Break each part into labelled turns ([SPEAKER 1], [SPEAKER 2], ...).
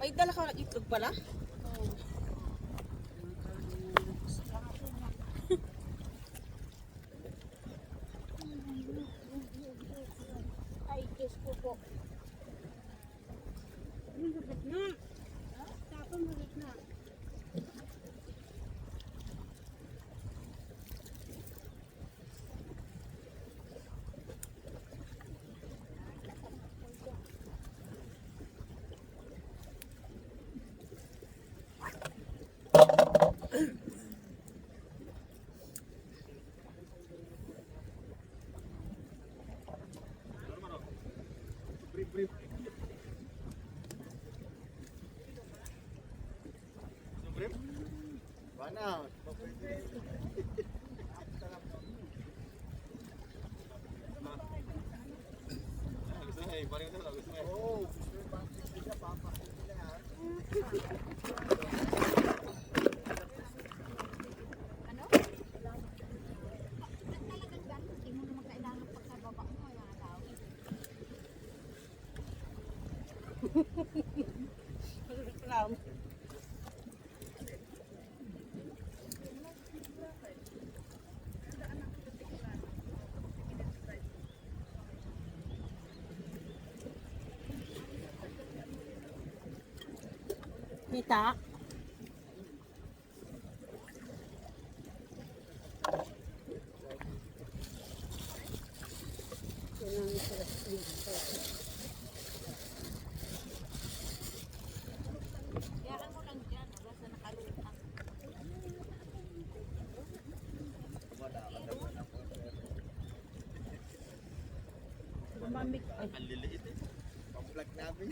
[SPEAKER 1] Ay, dala ka ng itlog pala?
[SPEAKER 2] Oo. Ay, Diyos ko po. Anong magat na? Tapang magat na.
[SPEAKER 3] Brief. Brief? Mana? Gusto mo, parang ito, gusto mo. Oo, gusto mo, papakita niya.
[SPEAKER 2] Ano? Talagang ganun. Hindi mo naman kailangan pagsababa mo. Wala daw.
[SPEAKER 1] Reklamo. Kita.
[SPEAKER 2] Kaya mo lang dyan. Basta nakalutang.
[SPEAKER 1] Lumamig. Ay,
[SPEAKER 3] Ang liliit eh. Pang-vlog namin.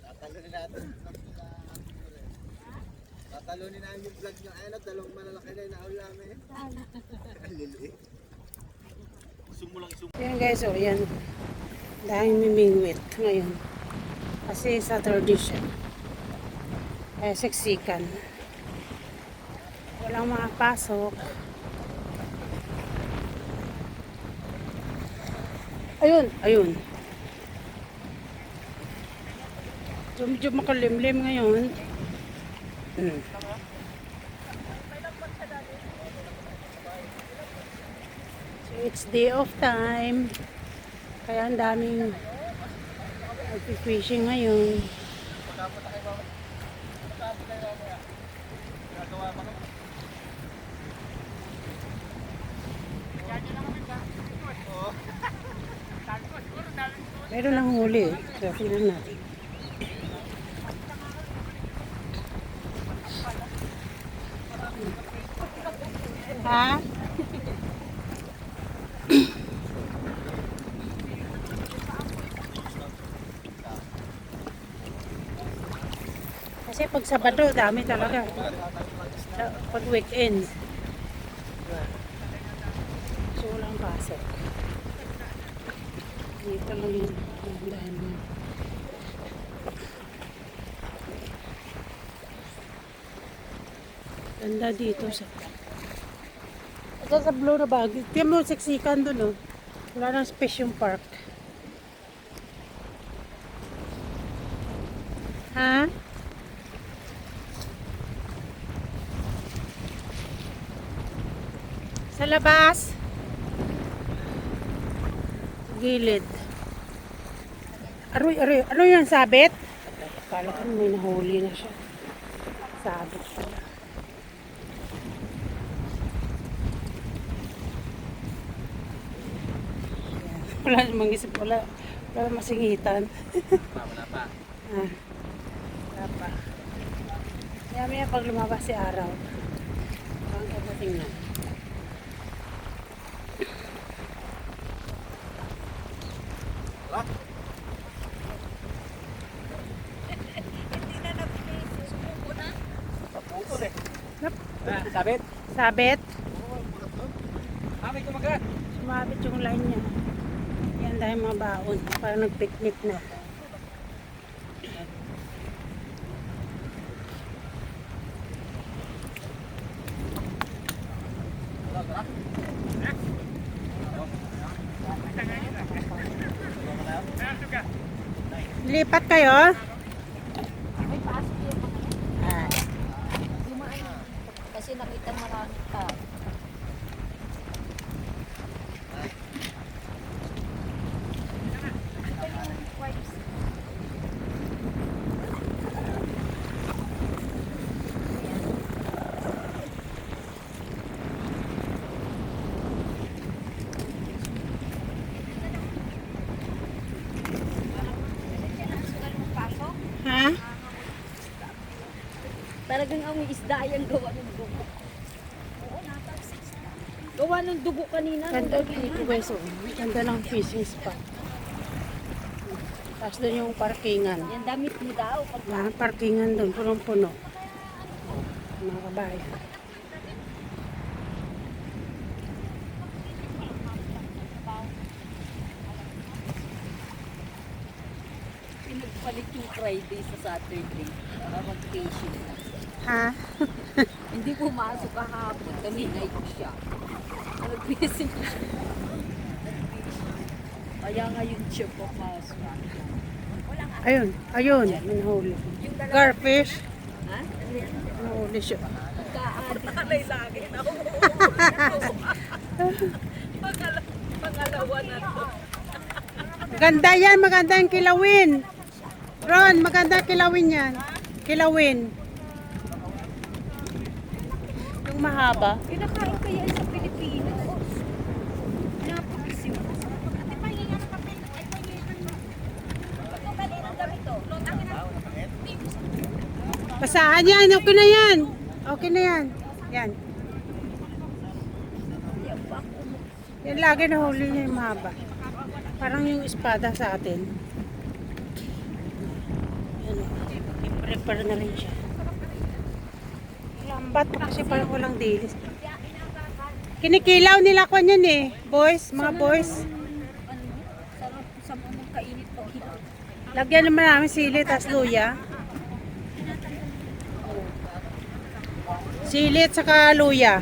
[SPEAKER 3] Tatalunin natin. Tatalunin namin yung vlog nyo. Ayun, dalawang malalaki na yung naul namin. Ang liliit. Sumulang sumulang.
[SPEAKER 1] Ayan guys, oh, yan. Dahil mimingwit ngayon. Kasi sa tradition. Kaya siksikan. Walang makapasok. Ayun, ayun. So, medyo makalimlim ngayon. So, it's day of time. Kaya ang daming nag-fishing ngayon. Meron lang huli. So, tingnan natin. Ha? Kasi pag Sabado, dami talaga. Pag weekend. So, walang pasok. Dito lang yun. Dahil mo. Ganda dito sa... Ito sa Blue na bag. Tingnan mo, siksikan dun, oh. Wala nang space yung park. Ha? Sa labas. Gilid. Aroy, aroy. Ano yan, sabit? Kala ko may nahuli na siya. Sabit pala. Wala namang isip, wala masingitan.
[SPEAKER 3] Wala pa.
[SPEAKER 1] Ah, wala pa. Maya pag lumabas si araw. Ang kadating na.
[SPEAKER 3] Sabit?
[SPEAKER 1] Sabit.
[SPEAKER 3] May kumagat.
[SPEAKER 1] Sumabit yung line niya. Yan dahil mga baon. Parang nag-picnic na. Lipat kayo?
[SPEAKER 2] Talagang ang isda yung gawa ng dugo. Gawa ng dugo kanina.
[SPEAKER 1] Ganda dito guys, oh. Ganda ng fishing spot. Tapos doon yung parkingan.
[SPEAKER 2] Yan damit mo daw. Pag
[SPEAKER 1] Yan, parkingan doon, punong-puno. Mga kabahay.
[SPEAKER 2] pinagpalit yung Friday sa Saturday para mag-fishing.
[SPEAKER 1] Ha?
[SPEAKER 2] Hindi pumasok kahapon. Kami night siya. Nag-fishing siya. Kaya ngayon siya papasok.
[SPEAKER 1] Ayun, ayun. Manhuli. Garfish.
[SPEAKER 2] Ha?
[SPEAKER 1] Manhuli siya.
[SPEAKER 2] Pagkaali. Lagi na ako. Pangalawa na to.
[SPEAKER 1] Maganda yan, maganda yung kilawin. Ron, maganda kilawin yan. Kilawin. Yung mahaba.
[SPEAKER 2] Pinakain kaya sa Pilipinas. Napakasiw.
[SPEAKER 1] Basahan yan, okay na yan. Okay na yan. Yan. Yan lagi nahuli niya yung mahaba. Parang yung espada sa atin. Yan o. I-prepare na rin siya. Lambat pa kasi parang walang dilis. Kinikilaw nila ko yan eh. Boys, mga boys.
[SPEAKER 2] Sarap sa mga kainit po.
[SPEAKER 1] Lagyan naman namin sili, tas luya. Sili at saka luya.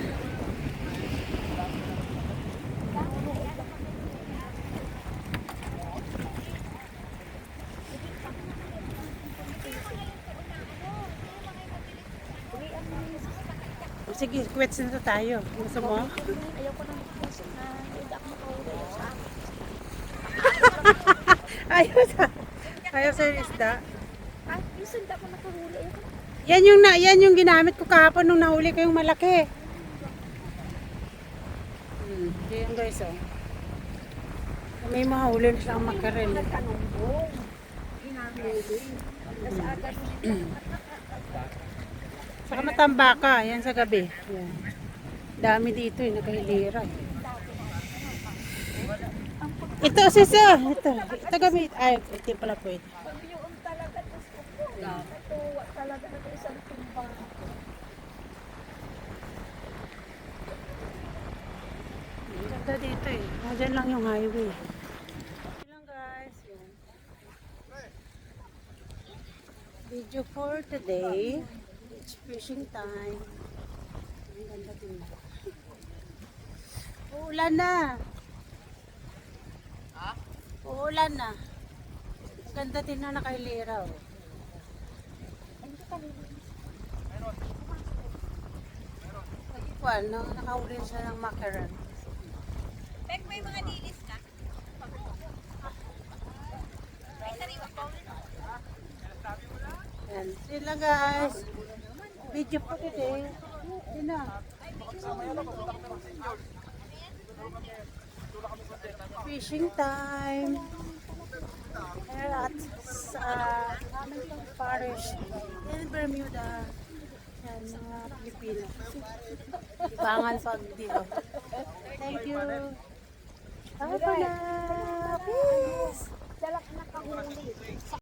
[SPEAKER 1] Sige, quits na tayo. Gusto mo?
[SPEAKER 2] Ayaw ko nang magpusok na hindi ako makahuli sa akin.
[SPEAKER 1] Ayaw sa isda.
[SPEAKER 2] Kahit minsan hindi ako nakahuli.
[SPEAKER 1] Yan yung ginamit ko kahapon nung nahuli kayong malaki. Yan guys, oh. May mahuli na siyang makarel.
[SPEAKER 2] Nagkanumbong. Inahuli. Kasi agad
[SPEAKER 1] Saka matambaka, yan sa gabi. Yan. Dami dito, nakahilira. Ito, sisa. Ito gamit. Ay, ito pala pwede.
[SPEAKER 2] yung talaga gusto ko. Natuwa talaga na isang timbang.
[SPEAKER 1] Ganda dito eh. Diyan lang yung highway. Ito lang guys. Yan. Video for today. It's fishing time. Ang ganda din. Uulan na. Uulan na. Ganda din na nakahilira. Oh. Kuwan, nakahuli siya ng mackerel.
[SPEAKER 2] Pek, may mga dilis ka? May sariwa ko.
[SPEAKER 1] Yan. Sila guys. Video po today. Yun na. Fishing time. Here at Hamilton Parish in Bermuda. Yan, mga Pilipino. Ibangan pag dito. Thank you. Bye for now. Peace.
[SPEAKER 2] Dalak na kahuli.